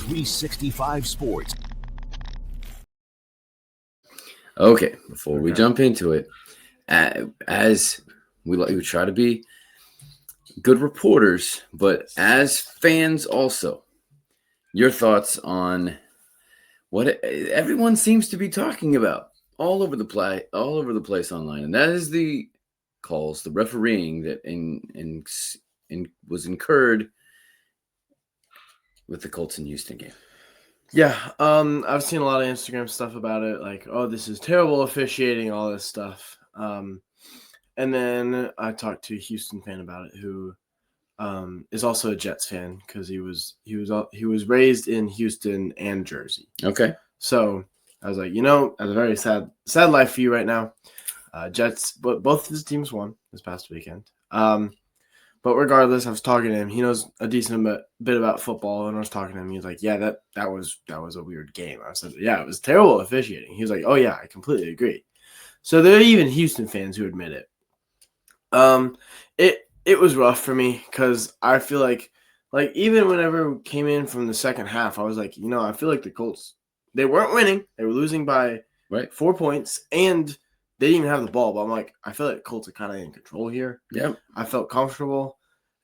365 Sports. Okay, before we jump into it, as we try to be good reporters, but as fans also, your thoughts on what everyone seems to be talking about all over the place online, and that is the calls, the refereeing that was incurred with the Colts and Houston game. Yeah, I've seen a lot of Instagram stuff about it, like, oh, this is terrible officiating, all this stuff. And then I talked to a Houston fan about it, who is also a Jets fan because he was raised in Houston and Jersey. Okay, so I was like, that's a very sad life for you right now. Jets, but both of his teams won this past weekend. But regardless, I was talking to him. He knows a decent bit about football, and I was talking to him. He was like, "Yeah, that was a weird game." I said, "Yeah, it was terrible officiating." He was like, "Oh yeah, I completely agree." So there are even Houston fans who admit it. It was rough for me because I feel like even whenever we came in from the second half, I was like, I feel like the Colts, they weren't winning. They were losing by 4 points, and they didn't even have the ball. But I'm like, I feel like Colts are kind of in control here. Yeah, I felt comfortable.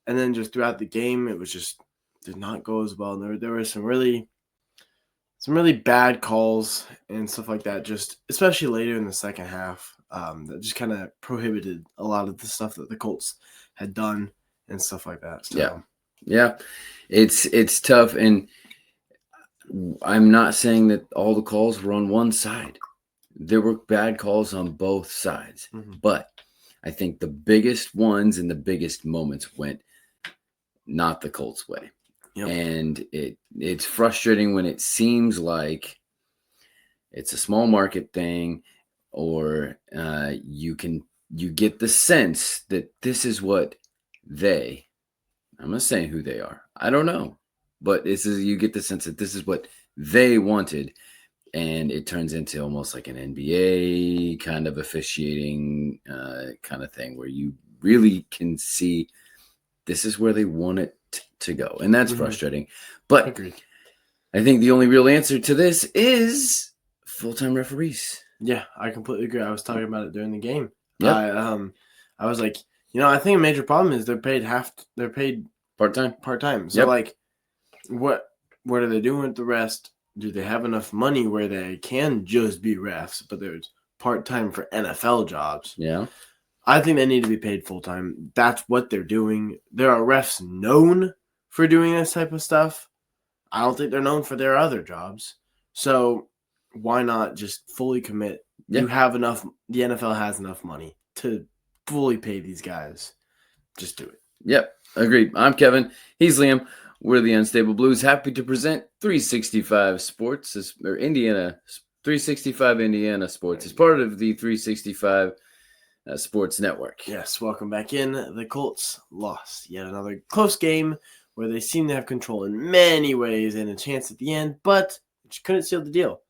And then just throughout the game, it was just did not go as well. And there were some really bad calls and stuff like that, just especially later in the second half, that just kind of prohibited a lot of the stuff that the Colts had done and stuff like that. So. Yeah, it's tough, and I'm not saying that all the calls were on one side. There were bad calls on both sides, but I think the biggest ones and the biggest moments went not the Colts' way. Yep. And it's frustrating when it seems like it's a small market thing, or you get the sense that this is what I'm not saying who they are. I don't know. But you get the sense that this is what they wanted. And it turns into almost like an NBA kind of officiating kind of thing where you really can see this is where they want it to go. And that's frustrating. But Agreed. I think the only real answer to this is full-time referees. Yeah, I completely agree. I was talking about it during the game. Yeah. I was like, I think a major problem is they're paid part-time. So what are they doing with the rest? Do they have enough money where they can just be refs, but there's part-time for NFL jobs? Yeah. I think they need to be paid full-time. That's what they're doing. There are refs known for doing this type of stuff. I don't think they're known for their other jobs. So why not just fully commit? Yeah. You have enough. The NFL has enough money to fully pay these guys. Just do it. Yep. Agreed. I'm Kevin. He's Liam. We're the Unstable Blues. Happy to present 365 Sports, or Indiana 365 Indiana Sports as part of the 365 Sports Network. Yes, welcome back in. The Colts lost yet another close game where they seem to have control in many ways and a chance at the end, but just couldn't seal the deal.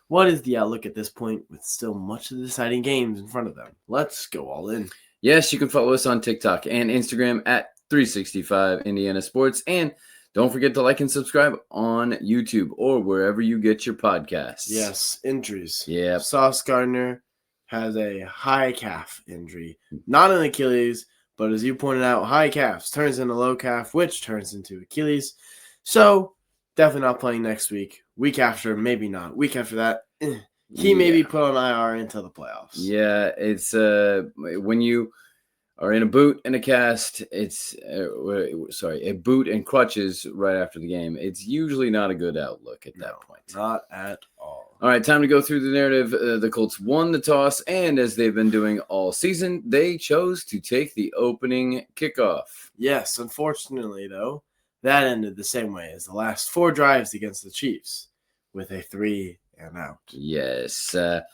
What is the outlook at this point with still much of the deciding games in front of them? Let's go all in. Yes, you can follow us on TikTok and Instagram at 365 Indiana Sports, and don't forget to like and subscribe on YouTube or wherever you get your podcasts. Yes, injuries. Yeah. Sauce Gardner has a high calf injury. Not an Achilles, but as you pointed out, high calves turns into low calf, which turns into Achilles. So definitely not playing next week. Week after, maybe not. Week after that, he may be put on IR until the playoffs. Yeah, it's when you are in a boot and a cast, it's a boot and crutches right after the game. It's usually not a good outlook at that point. Not at all. All right, time to go through the narrative. The Colts won the toss, and as they've been doing all season, they chose to take the opening kickoff. Yes, unfortunately, though, that ended the same way as the last 4 drives against the Chiefs, with a 3-and-out. Yes. The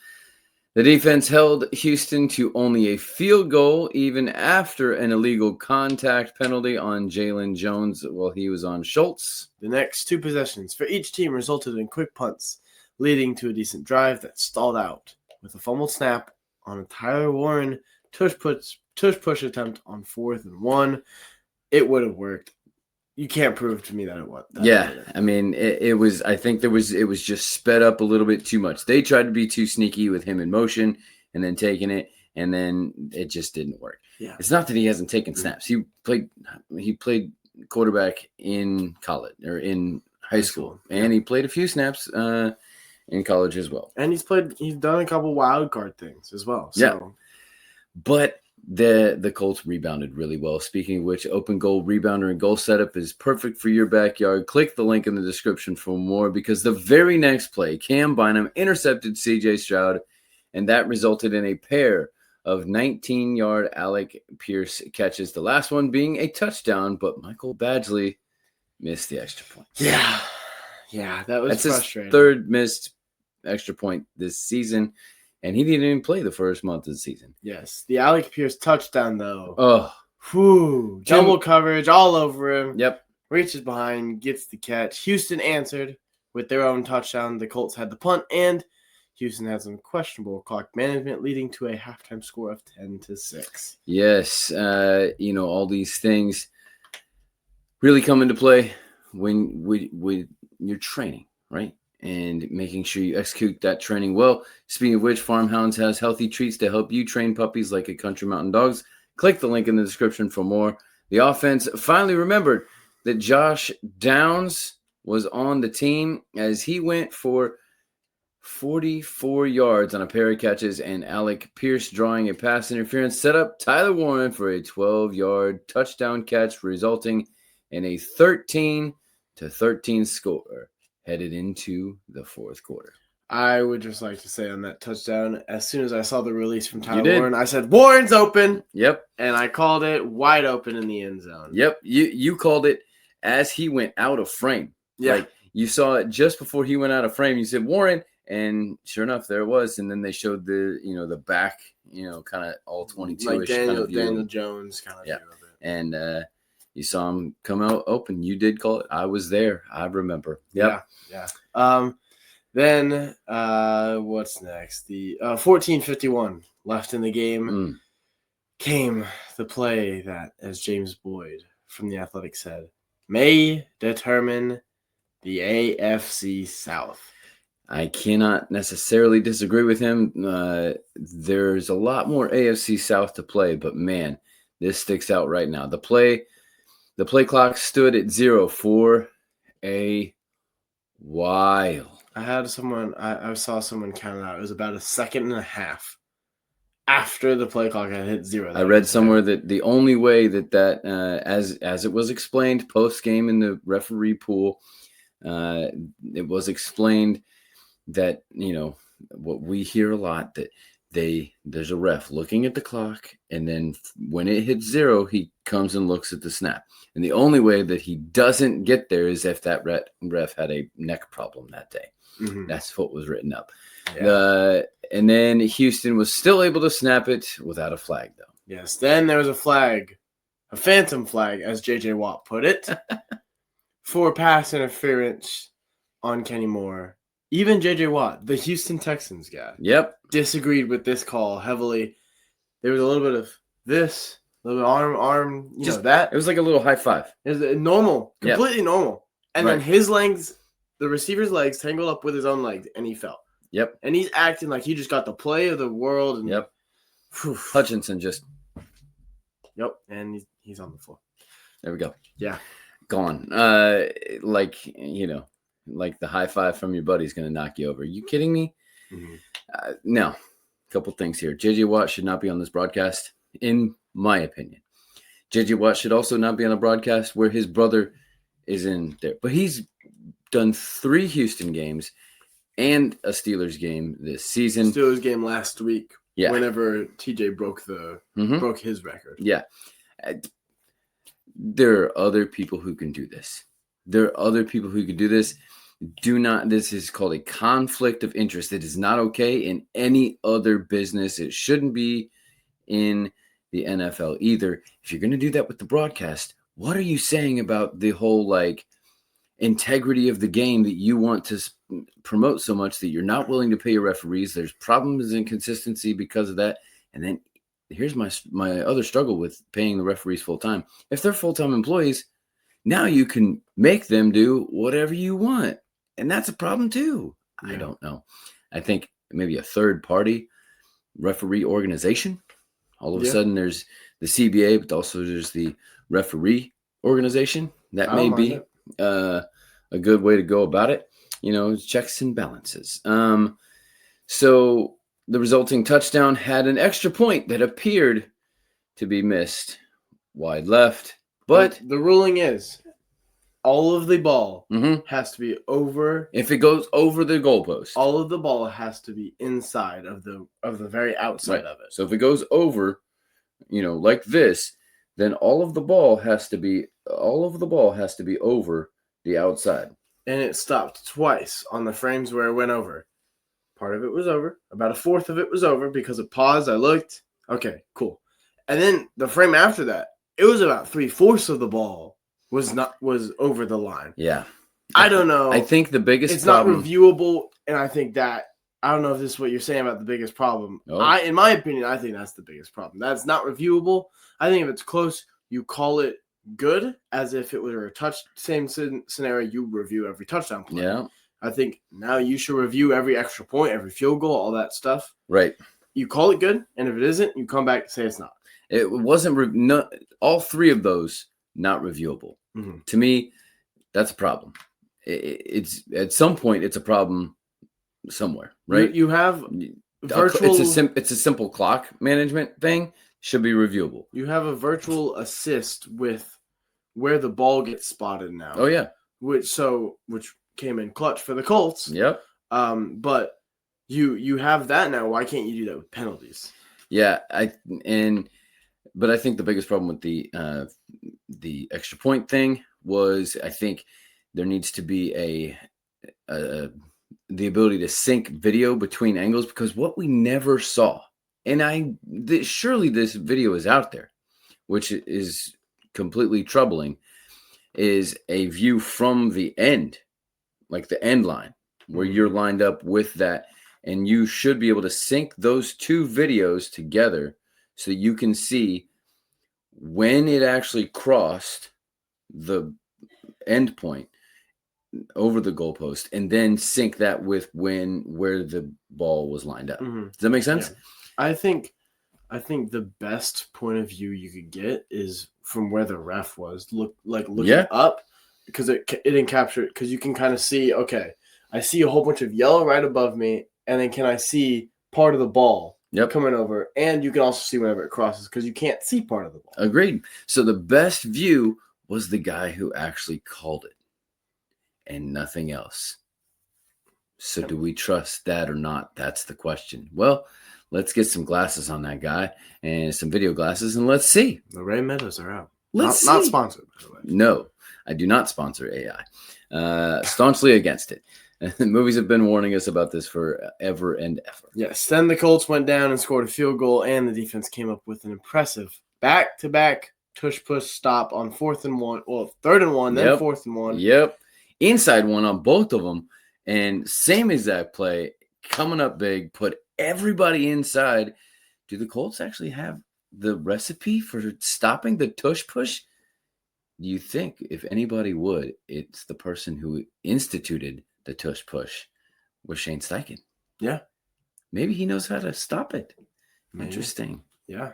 defense held Houston to only a field goal, even after an illegal contact penalty on Jalen Jones while he was on Schultz. The next 2 possessions for each team resulted in quick punts, leading to a decent drive that stalled out with a fumbled snap on a Tyler Warren tush push attempt on 4th and 1. It would have worked. you can't prove to me that it was. I mean, it was. I think it was just sped up a little bit too much. They tried to be too sneaky with him in motion and then taking it, and then it just didn't work. Yeah, it's not that he hasn't taken snaps. He played quarterback in college or in high school, and he played a few snaps in college as well. And he's done a couple wild card things as well. So. Yeah, but the Colts rebounded really well. Speaking of which, open goal rebounder and goal setup is perfect for your backyard. Click the link in the description for more, because the very next play, Cam Bynum intercepted C.J. Stroud, and that resulted in a pair of 19-yard Alec Pierce catches, the last one being a touchdown, but Michael Badgley missed the extra point. Yeah, that was frustrating. His third missed extra point this season, and he didn't even play the first month of the season. Yes, the Alec Pierce touchdown, though. Oh. Double coverage all over him. Yep. Reaches behind, gets the catch. Houston answered with their own touchdown. The Colts had the punt, and Houston had some questionable clock management, leading to a halftime score of 10-6. Yes, all these things really come into play when you're training, right? And making sure you execute that training well. Speaking of which, Farm Hounds has healthy treats to help you train puppies like a country mountain dogs. Click the link in the description for more. The offense finally remembered that Josh Downs was on the team, as he went for 44 yards on a pair of catches, and Alec Pierce, drawing a pass interference, set up Tyler Warren for a 12-yard touchdown catch, resulting in a 13-13 score headed into the fourth quarter. I would just like to say on that touchdown, as soon as I saw the release from Tyler Warren, I said, Warren's open. Yep. And I called it wide open in the end zone. Yep. You called it as he went out of frame. Yeah. Like, you saw it just before he went out of frame. You said, Warren. And sure enough, there it was. And then they showed the back, kind of all 22-ish. Like Daniel kind of Jones kind of view of it. And you saw him come out open. You did call it. I was there. I remember. Yep. Yeah. Then what's next? The 14:51 left in the game came the play that, as James Boyd from The Athletic said, may determine the AFC South. I cannot necessarily disagree with him. There's a lot more AFC South to play, but man, this sticks out right now. The play clock stood at 0 for a while. I saw someone count it out. It was about a second and a half after the play clock had hit 0. I read somewhere that the only way that as it was explained post game in the referee pool, it was explained that, what we hear a lot, that there's a ref looking at the clock, and then when it hits 0, he comes and looks at the snap. And the only way that he doesn't get there is if that ref had a neck problem that day. Mm-hmm. That's what was written up. Yeah. And then Houston was still able to snap it without a flag, though. Yes, then there was a flag, a phantom flag, as J.J. Watt put it, for pass interference on Kenny Moore. Even J.J. Watt, the Houston Texans guy, disagreed with this call heavily. There was a little bit of this, a little bit arm, just that. It was like a little high five. It was normal, completely normal. And then his legs, the receiver's legs, tangled up with his own legs, and he fell. Yep. And he's acting like he just got the play of the world. And, Hutchinson just. Yep. And he's on the floor. There we go. Yeah. Gone. Like the high five from your buddy is going to knock you over. Are you kidding me? Mm-hmm. Now, a couple things here. J.J. Watt should not be on this broadcast, in my opinion. J.J. Watt should also not be on a broadcast where his brother is in there. But he's done 3 Houston games and a Steelers game this season. Steelers game last week. Yeah. Whenever TJ broke his record. Yeah. There are other people who can do this. This is called a conflict of interest. It is not okay in any other business. It shouldn't be in the NFL either. If you're going to do that with the broadcast, what are you saying about the whole integrity of the game that you want to promote so much that you're not willing to pay your referees? There's problems and inconsistency because of that. And then here's my other struggle with paying the referees full time. If they're full-time employees, Now you can make them do whatever you want. And that's a problem too. Yeah. I don't know. I think maybe a third-party referee organization. All of a sudden there's the CBA, but also there's the referee organization. That may be a good way to go about it. Checks and balances. So the resulting touchdown had an extra point that appeared to be missed wide left. But the ruling is all of the ball has to be over. If it goes over the goalpost, all of the ball has to be inside of the very outside of it. So if it goes over, like this, then all of the ball has to be over the outside. And it stopped twice on the frames where it went over. Part of it was over. About a fourth of it was over because it paused. I looked. Okay, cool. And then the frame after that, it was about 3/4 of the ball was over the line. Yeah. I don't know. I think the biggest it's problem, not reviewable, and I think that I don't know if this is what you're saying about the biggest problem. Oh. In my opinion, I think that's the biggest problem. That's not reviewable. I think if it's close, you call it good, as if it were a same scenario. You review every touchdown play. Yeah. I think now you should review every extra point, every field goal, all that stuff. Right. You call it good, and if it isn't, you come back and say it's not. It wasn't all three of those not reviewable. Mm-hmm. To me, that's a problem. It's at some point it's a problem somewhere, right? You have virtual. It's a simple clock management thing. Should be reviewable. You have a virtual assist with where the ball gets spotted now. Oh yeah, which came in clutch for the Colts. Yep. But you have that now. Why can't you do that with penalties? Yeah, but I think the biggest problem with the extra point thing was I think there needs to be the ability to sync video between angles, because what we never saw, and surely this video is out there, which is completely troubling, is a view from the end, like the end line, where you're lined up with that, and you should be able to sync those two videos together so that you can see when it actually crossed the end point over the goalpost, and then sync that with where the ball was lined up. Mm-hmm. Does that make sense? Yeah. I think the best point of view you could get is from where the ref was. Looking up, because it didn't capture it, because you can kind of see, okay, I see a whole bunch of yellow right above me, and then can I see part of the ball coming over? And you can also see whenever it crosses, because you can't see part of the ball. Agreed. So the best view was the guy who actually called it and nothing else. So do we trust that or not? That's the question. Well, let's get some glasses on that guy and some video glasses, and let's see. The Ray Meadows are out. Not sponsored, by the way. No, I do not sponsor AI. Staunchly against it. The movies have been warning us about this forever and ever. Yes, then the Colts went down and scored a field goal, and the defense came up with an impressive back-to-back tush-push stop on 4th and 1. Well, 3rd and 1, then 4th and 1. Yep. Inside one on both of them, and same exact play, coming up big, put everybody inside. Do the Colts actually have the recipe for stopping the tush-push? Do you think if anybody would, it's the person who instituted the tush-push was Shane Steichen? Yeah. Maybe he knows how to stop it. Maybe. Interesting. Yeah.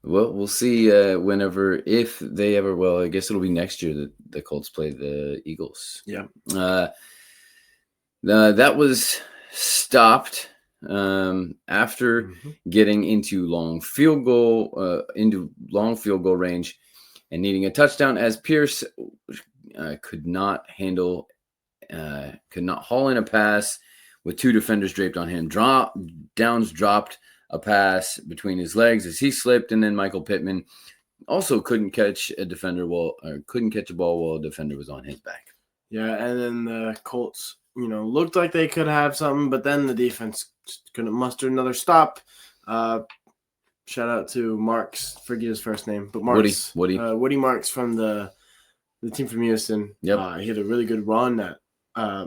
Well, we'll see if they ever, well, I guess it'll be next year that the Colts play the Eagles. Yeah. That was stopped after getting into long field goal range and needing a touchdown, as Pierce could not haul in a pass with two defenders draped on him. Downs dropped a pass between his legs as he slipped, and then Michael Pittman also couldn't catch a ball while a defender was on his back. Yeah, and then the Colts, looked like they could have something, but then the defense just couldn't muster another stop. Shout out to Marks, forget his first name, but Marks, Woody Marks from the team from Houston. Yep. He had a really good run that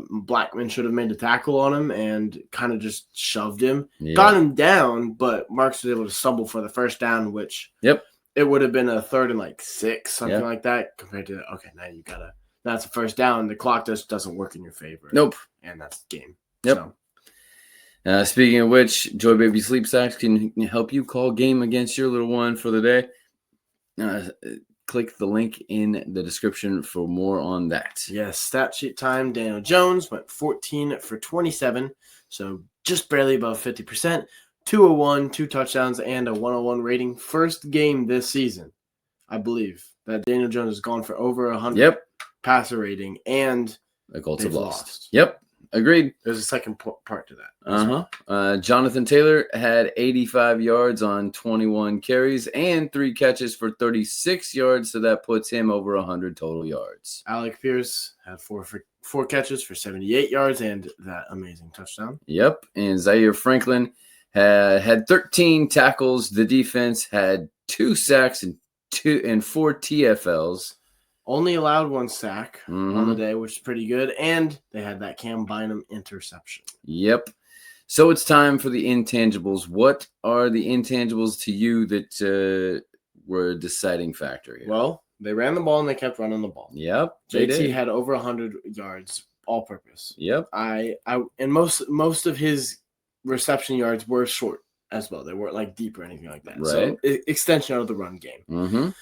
Blackman should have made a tackle on him and kind of just shoved him. Yep. Got him down, but Marks was able to stumble for the first down, which it would have been a 3rd and 6, something like that, compared to that's a first down. The clock just doesn't work in your favor. Nope. And that's the game. Yep. So. Speaking of which, Joi Baby Sleep Sacks can help you call game against your little one for the day. Click the link in the description for more on that. Yes, stat sheet time. Daniel Jones went 14 for 27, so just barely above 50%. 201, 2 touchdowns, and a 101 rating. First game this season, I believe, that Daniel Jones has gone for over 100 passer rating, and the Colts have lost. Yep. Agreed. There's a second part to that. Jonathan Taylor had 85 yards on 21 carries and 3 catches for 36 yards, so that puts him over 100 total yards. Alec Pierce had 4 catches for 78 yards and that amazing touchdown. Yep, and Zaire Franklin had 13 tackles. The defense had 2 sacks and 4 TFLs. Only allowed 1 sack on the day, which is pretty good. And they had that Cam Bynum interception. Yep. So it's time for the intangibles. What are the intangibles to you that were a deciding factor here? Well, they ran the ball and they kept running the ball. Yep. JT had over 100 yards all purpose. Yep. And most of his reception yards were short as well. They weren't deep or anything like that. Right. So extension of the run game.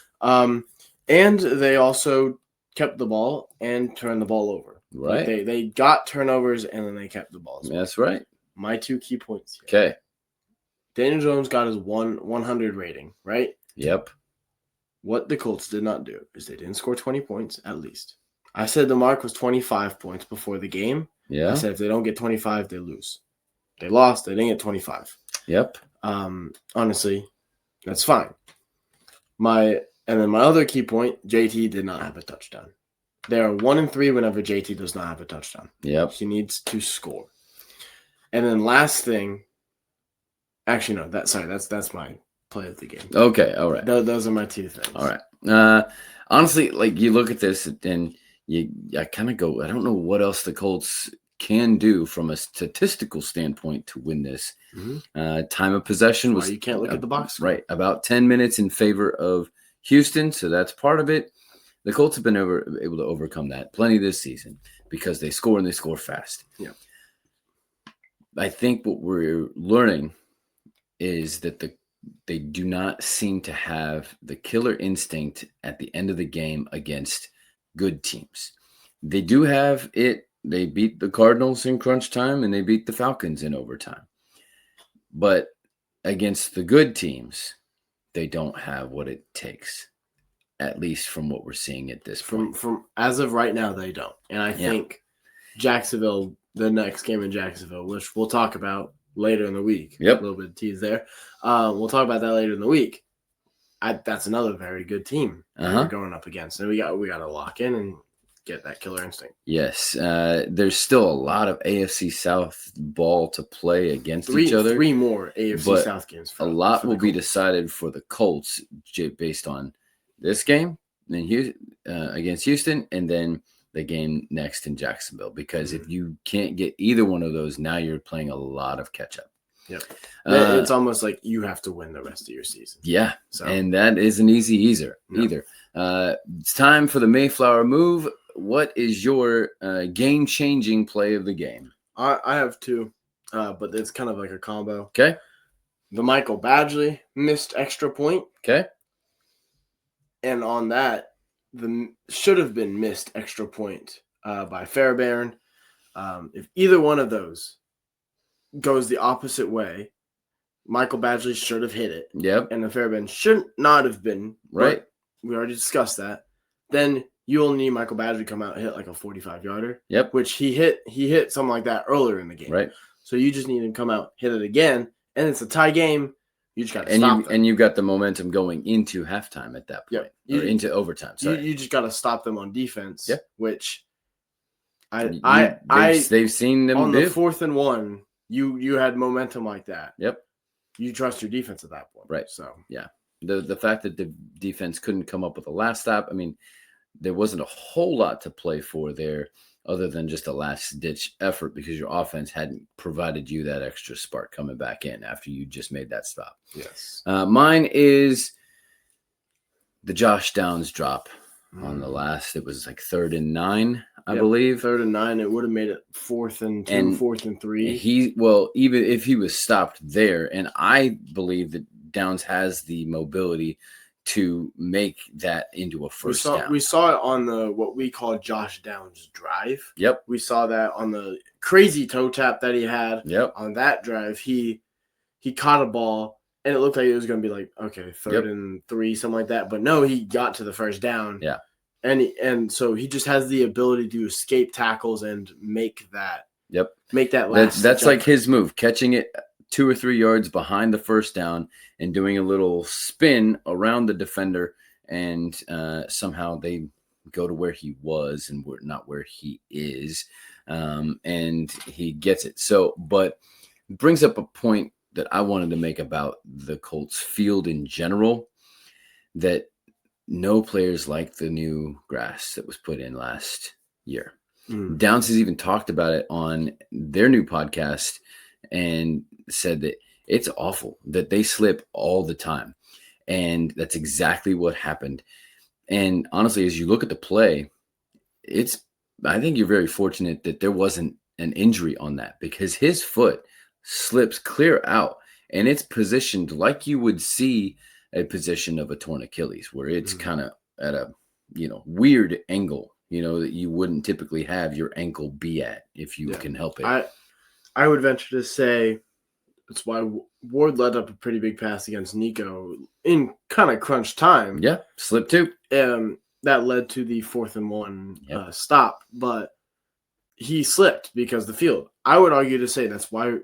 And they also kept the ball and turned the ball over. Right. They got turnovers and then they kept the ball. That's right. My 2 key points here. Okay. Daniel Jones got his 100 rating, right? Yep. What the Colts did not do is they didn't score 20 points at least. I said the mark was 25 points before the game. Yeah. I said if they don't get 25, they lose. They lost. They didn't get 25. Yep. Honestly, that's fine. And then my other key point, JT did not have a touchdown. They are 1-3 whenever JT does not have a touchdown. Yep. He needs to score. And then last thing, actually no, that's my play of the game. Okay, all right. Those are my 2 things. All right. Honestly, you look at this and I kind of go, I don't know what else the Colts can do from a statistical standpoint to win this. Time of possession was you can't look at the box score. Right, about 10 minutes in favor of Houston, so that's part of it. The Colts have been able to overcome that plenty this season because they score and they score fast. Yeah. I think what we're learning is that they do not seem to have the killer instinct at the end of the game against good teams. They do have it. They beat the Cardinals in crunch time and they beat the Falcons in overtime. But against the good teams, they don't have what it takes, at least from what we're seeing at this point. From as of right now, they don't. And I think Jacksonville, the next game in Jacksonville, which we'll talk about later in the week. Yep. A little bit of tease there. We'll talk about that later in the week. That's another very good team we're going up against. And we got to lock in and get that killer instinct. Yes. There's still a lot of AFC South ball to play against each other. 3 more AFC South games. A lot will be decided for the Colts based on this game against Houston and then the game next in Jacksonville. Because if you can't get either one of those, now you're playing a lot of catch-up. Yep. It's almost like you have to win the rest of your season. Yeah. So. And that isn't easy either. It's time for the Mayflower move. What is your game-changing play of the game? I have 2, but it's kind of like a combo. Okay. The Michael Badgley missed extra point. Okay. And on that, the should have been missed extra point by Fairbairn. If either one of those goes the opposite way, Michael Badgley should have hit it. Yep. And the Fairbairn should not have been. Right. We already discussed that. Then you only need Michael Badgley to come out and hit like a 45-yarder. Yep. Which he hit something like that earlier in the game. Right. So you just need him to come out, hit it again, and it's a tie game. You just got to stop them. And you've got the momentum going into halftime at that point. Yep. Or into overtime. Sorry. You just got to stop them on defense. Yep. Which they've seen them on do. the 4th and 1. You had momentum like that. Yep. You trust your defense at that point. Right. So yeah. The fact that the defense couldn't come up with a last stop, I mean, there wasn't a whole lot to play for there other than just a last-ditch effort because your offense hadn't provided you that extra spark coming back in after you just made that stop. Yes. Mine is the Josh Downs drop on the last, it was like 3rd and 9, I Yep, believe. 3rd and 9, it would have made it 4th and 2, And 4th and 3. Even if he was stopped there, and I believe that Downs has the mobility to make that into a first down. We saw it on the what we call Josh Downs drive. Yep. We saw that on the crazy toe tap that he had. Yep. On that drive, he caught a ball and it looked like it was going to be like, okay, 3rd and 3, something like that. But no, he got to the first down. Yeah. And so he just has the ability to escape tackles and make that. Yep. Make that last. That's like his move, catching it 2 or 3 yards behind the first down and doing a little spin around the defender, and somehow they go to where he was and not where he is, and he gets it. So, but it brings up a point that I wanted to make about the Colts field in general, that no players like the new grass that was put in last year. Downs has even talked about it on their new podcast and said that it's awful, that they slip all the time. And that's exactly what happened. And honestly, as you look at the play, I think you're very fortunate that there wasn't an injury on that, because his foot slips clear out and it's positioned like you would see a position of a torn Achilles, where it's kind of at a, weird angle, that you wouldn't typically have your ankle be at if you can help it. I would venture to say that's why Ward led up a pretty big pass against Nico in kind of crunch time. Yeah, slip too. That led to the 4th and 1 stop, but he slipped because the field. I would argue to say that's why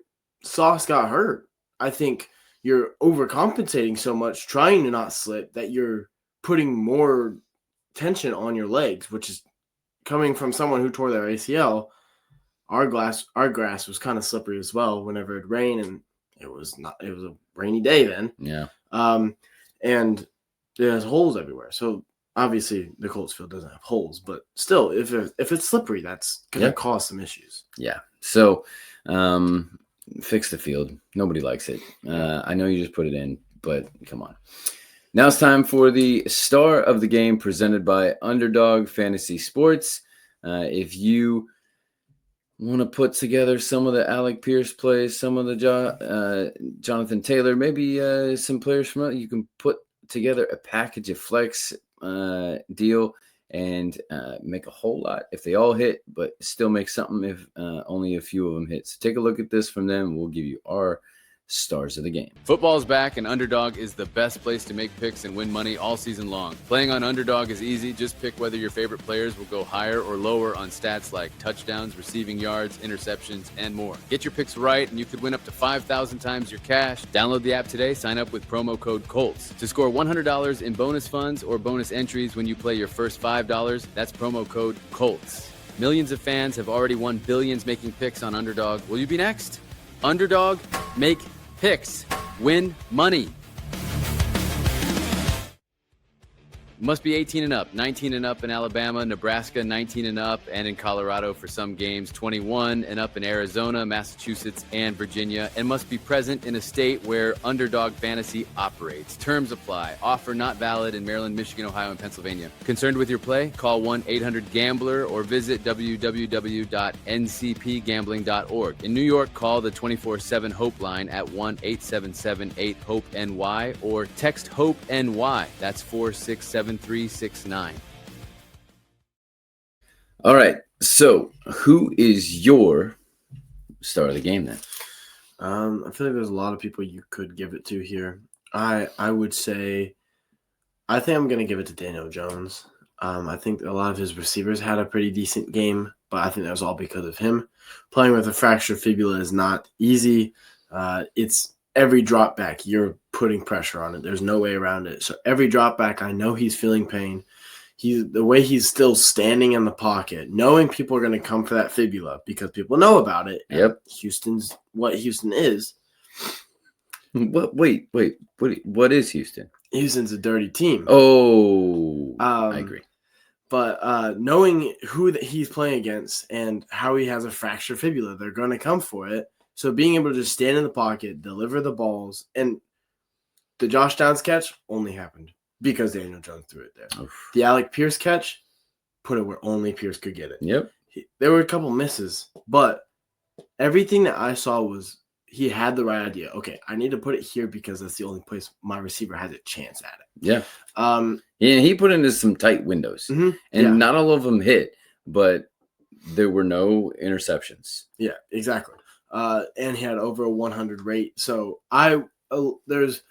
Sauce got hurt. I think you're overcompensating so much trying to not slip that you're putting more tension on your legs, which is coming from someone who tore their ACL. Our grass was kind of slippery as well whenever it rained, and it was a rainy day then. Yeah. And there's holes everywhere. So obviously the Colts field doesn't have holes, but still, if it's slippery, that's going to cause some issues. Yeah. So fix the field. Nobody likes it. I know you just put it in, but come on. Now it's time for the star of the game, presented by Underdog Fantasy Sports. If you want to put together some of the Alec Pierce plays, some of the Jonathan Taylor, maybe some players from you can put together a package of flex deal and make a whole lot if they all hit, but still make something if only a few of them hit. So take a look at this from them. We'll give you our stars of the game. Football's back, and Underdog is the best place to make picks and win money all season long. Playing on Underdog is easy. Just pick whether your favorite players will go higher or lower on stats like touchdowns, receiving yards, interceptions, and more. Get your picks right, and you could win up to 5,000 times your cash. Download the app today. Sign up with promo code COLTS to score $100 in bonus funds or bonus entries when you play your first $5. That's promo code COLTS. Millions of fans have already won billions making picks on Underdog. Will you be next? Underdog, make picks, win money. Must be 18 and up, 19 and up in Alabama, Nebraska, 19 and up, and in Colorado for some games, 21 and up in Arizona, Massachusetts, and Virginia, and must be present in a state where Underdog Fantasy operates. Terms apply. Offer not valid in Maryland, Michigan, Ohio, and Pennsylvania. Concerned with your play? Call 1-800-GAMBLER or visit www.ncpgambling.org. In New York, call the 24/7 Hope line at 1-877-8-HOPE-NY or text HOPE-NY. That's 467-369. All right. So who is your star of the game then? I feel like there's a lot of people you could give it to here. I would say, I think I'm going to give it to Daniel Jones. I think a lot of his receivers had a pretty decent game, but I think that was all because of him. Playing with a fractured fibula is not easy. It's every drop back, you're putting pressure on it. There's no way around it. So every drop back, I know he's feeling pain. The way he's still standing in the pocket, knowing people are going to come for that fibula because people know about it. Yep. Houston's what Houston is. Wait. What is Houston? Houston's a dirty team. Oh, I agree. But knowing who he's playing against and how he has a fractured fibula, they're going to come for it. So being able to just stand in the pocket, deliver the balls, and the Josh Downs catch only happened because Daniel Jones threw it there. Oof. The Alec Pierce catch, put it where only Pierce could get it. Yep. There were a couple misses, but everything that I saw was he had the right idea. Okay, I need to put it here because that's the only place my receiver has a chance at it. Yeah. Yeah, he put into some tight windows, and not all of them hit, but there were no interceptions. Yeah, exactly. And he had over a 100 rate. So there's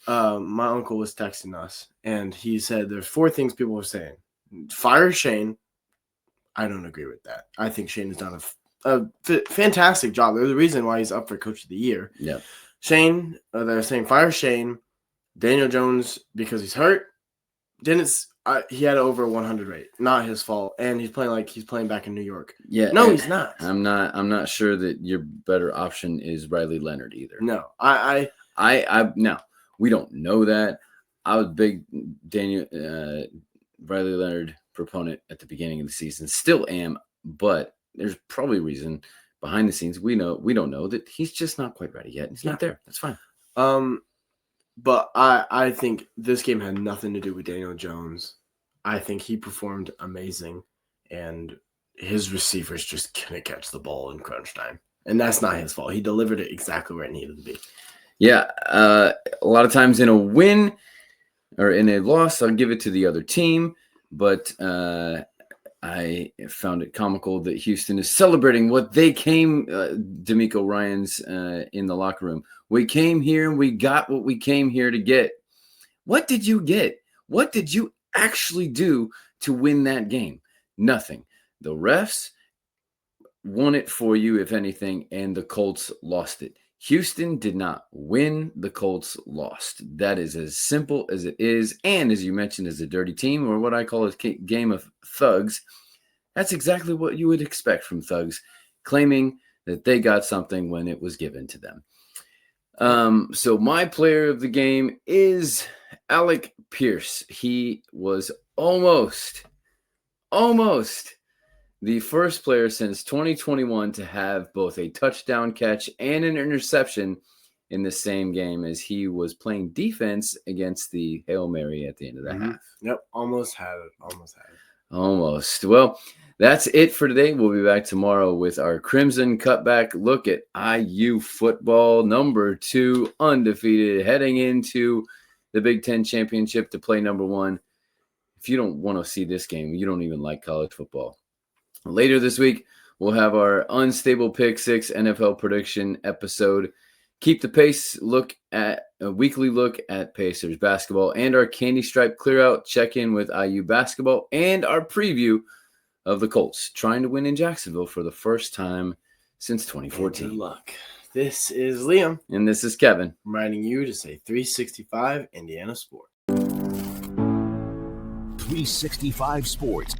my uncle was texting us, and he said there's 4 things people were saying. Fire Shane. I don't agree with that. I think Shane has done a fantastic job. There's a reason why he's up for Coach of the Year. Yeah. Shane, they're saying fire Shane. Daniel Jones, because he's hurt, he had over 100 rate. Not his fault. And he's playing back in New York. Yeah. No, he's not. I'm not sure that your better option is Riley Leonard either. No. Now, we don't know that. I was a big Riley Leonard proponent at the beginning of the season. Still am, but there's probably a reason behind the scenes we don't know that he's just not quite ready yet. He's not there. That's fine. But I think this game had nothing to do with Daniel Jones. I think he performed amazing, and his receivers just couldn't catch the ball in crunch time. And that's not his fault. He delivered it exactly where it needed to be. Yeah. A lot of times in a win or in a loss, I'll give it to the other team. But I found it comical that Houston is celebrating what they came, D'Amico Ryans in the locker room. We came here and we got what we came here to get. What did you get? What did you actually do to win that game? Nothing. The refs won it for you, if anything, and the Colts lost it. Houston did not win. The Colts lost. That is as simple as it is. And as you mentioned, as a dirty team, or what I call a game of thugs, that's exactly what you would expect from thugs, claiming that they got something when it was given to them. So my player of the game is Alec Pierce. He was almost the first player since 2021 to have both a touchdown catch and an interception in the same game, as he was playing defense against the Hail Mary at the end of the half. Yep, almost had it. Almost. Well, that's it for today. We'll be back tomorrow with our Crimson Cutback look at IU football, number 2, undefeated, heading into the Big Ten Championship to play number 1. If you don't want to see this game, you don't even like college football. Later this week, we'll have our Unstable Pick 6 NFL prediction episode. Keep the pace, look at a weekly look at Pacers basketball, and our Candy Stripe clear out check-in with IU basketball, and our preview of the Colts trying to win in Jacksonville for the first time since 2014. Good luck. This is Liam. And this is Kevin. Reminding you to say 365 Indiana Sports. 365 Sports.